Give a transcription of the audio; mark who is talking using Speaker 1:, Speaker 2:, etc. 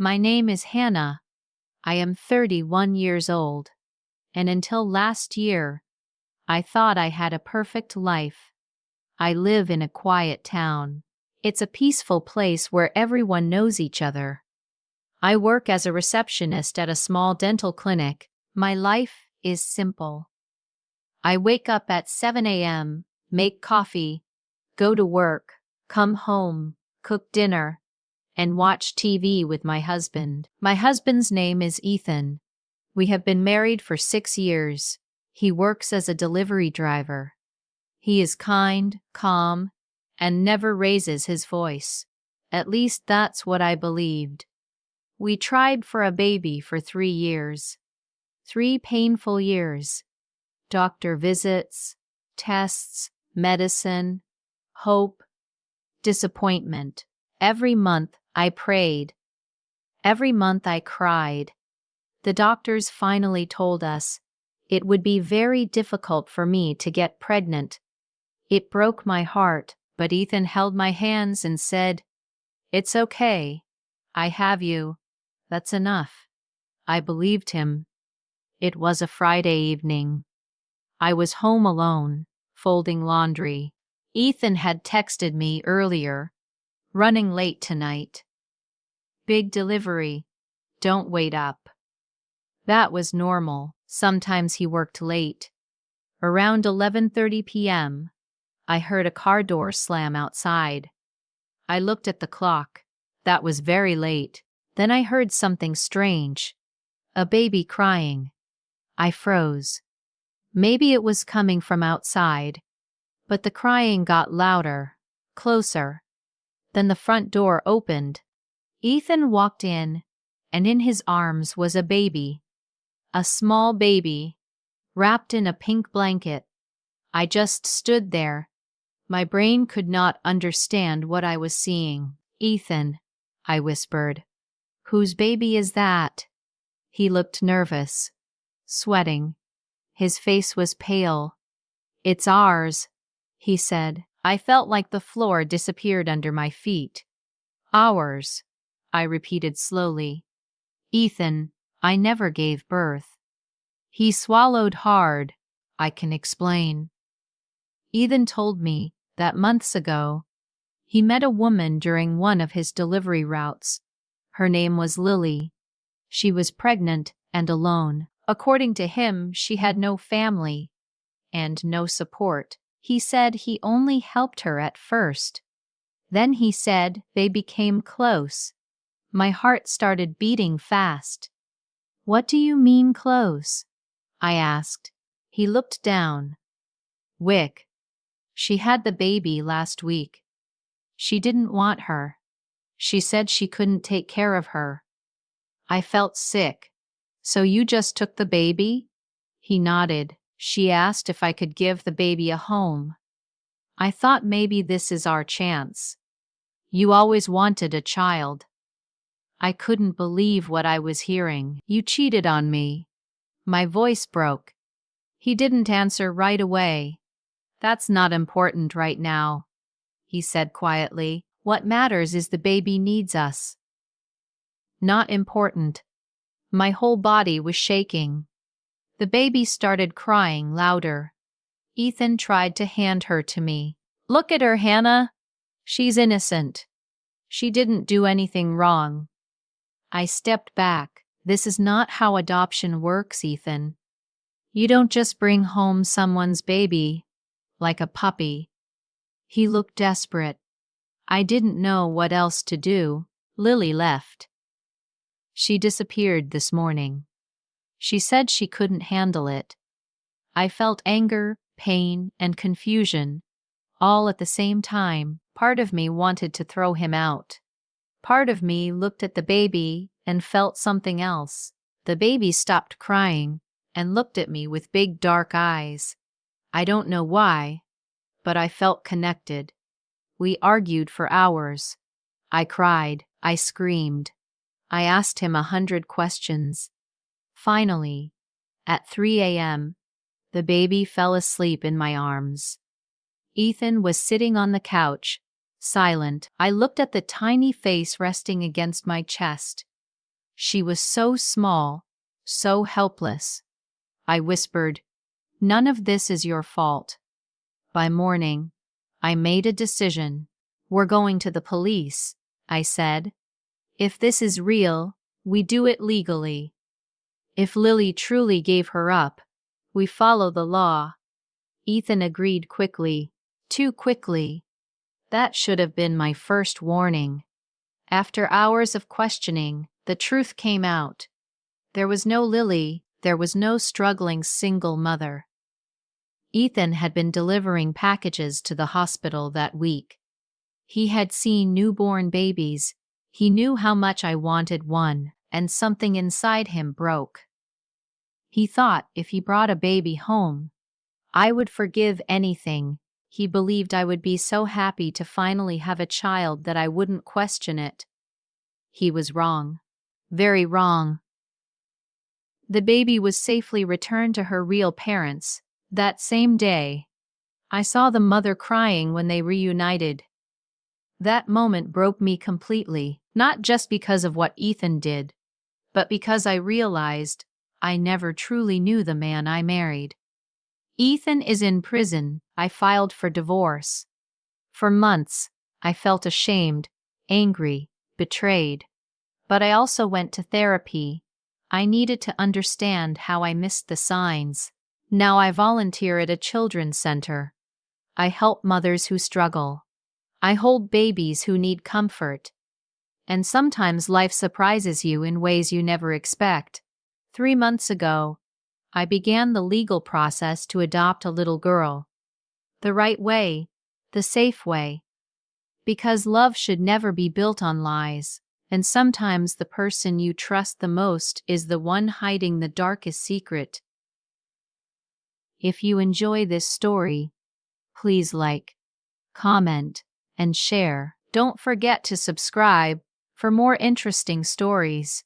Speaker 1: My name is Hannah. I am 31 years old. And until last year, I thought I had a perfect life. I live in a quiet town. It's a peaceful place where everyone knows each other. I work as a receptionist at a small dental clinic. My life is simple. I wake up at 7 a.m., make coffee, go to work, come home, cook dinner, and watch TV with my husband. My husband's name is Ethan. We have been married for 6 years. He works as a delivery driver. He is kind, calm, and never raises his voice. At least that's what I believed. We tried for a baby for 3 years. 3 painful years. Doctor visits, tests, medicine, hope, disappointment. Every month I prayed. Every month I cried. The doctors finally told us it would be very difficult for me to get pregnant. It broke my heart, but Ethan held my hands and said, "It's okay. I have you. That's enough." I believed him. It was a Friday evening. I was home alone, folding laundry. Ethan had texted me earlier, "Running late tonight. Big delivery. Don't wait up." That was normal. Sometimes he worked late. Around 11:30 p.m., I heard a car door slam outside. I looked at the clock. That was very late. Then I heard something strange. A baby crying. I froze. Maybe it was coming from outside, but the crying got louder, closer. Then the front door opened. Ethan walked in, and in his arms was a baby. A small baby, wrapped in a pink blanket. I just stood there. My brain could not understand what I was seeing. "Ethan," I whispered. "Whose baby is that?" He looked nervous, sweating. His face was pale. "It's ours," he said. I felt like the floor disappeared under my feet. "Ours," I repeated slowly. "Ethan, I never gave birth." He swallowed hard. "I can explain." Ethan told me that months ago, he met a woman during one of his delivery routes. Her name was Lily. She was pregnant and alone. According to him, she had no family and no support. He said he only helped her at first. Then he said they became close. My heart started beating fast. "What do you mean close?" I asked. He looked down. "Wick. She had the baby last week. She didn't want her. She said she couldn't take care of her." I felt sick. "So you just took the baby?" He nodded. "She asked if I could give the baby a home. I thought maybe this is our chance. You always wanted a child." I couldn't believe what I was hearing. "You cheated on me." My voice broke. He didn't answer right away. "That's not important right now," he said quietly. "What matters is the baby needs us." Not important. My whole body was shaking. The baby started crying louder. Ethan tried to hand her to me. "Look at her, Hannah. She's innocent. She didn't do anything wrong." I stepped back. "This is not how adoption works, Ethan. You don't just bring home someone's baby, like a puppy." He looked desperate. I didn't know what else to do. Lily left. She disappeared this morning. She said she couldn't handle it. I felt anger, pain, and confusion, all at the same time. Part of me wanted to throw him out. Part of me looked at the baby and felt something else. The baby stopped crying and looked at me with big dark eyes. I don't know why, but I felt connected. We argued for hours. I cried. I screamed. I asked him 100 questions. Finally, at 3 a.m., the baby fell asleep in my arms. Ethan was sitting on the couch, silent. I looked at the tiny face resting against my chest. She was so small, so helpless. I whispered, "None of this is your fault." By morning, I made a decision. "We're going to the police," I said. "If this is real, we do it legally. If Lily truly gave her up, we follow the law." Ethan agreed quickly, too quickly. That should have been my first warning. After hours of questioning, the truth came out. There was no Lily, there was no struggling single mother. Ethan had been delivering packages to the hospital that week. He had seen newborn babies. He knew how much I wanted one, and something inside him broke. He thought if he brought a baby home, I would forgive anything. He believed I would be so happy to finally have a child that I wouldn't question it. He was wrong. Very wrong. The baby was safely returned to her real parents that same day. I saw the mother crying when they reunited. That moment broke me completely, not just because of what Ethan did, but because I realized I never truly knew the man I married. Ethan is in prison. I filed for divorce. For months, I felt ashamed, angry, betrayed. But I also went to therapy. I needed to understand how I missed the signs. Now I volunteer at a children's center. I help mothers who struggle. I hold babies who need comfort. And sometimes life surprises you in ways you never expect. 3 months ago, I began the legal process to adopt a little girl. The right way, the safe way. Because love should never be built on lies, and sometimes the person you trust the most is the one hiding the darkest secret. If you enjoy this story, please like, comment, and share. Don't forget to subscribe for more interesting stories.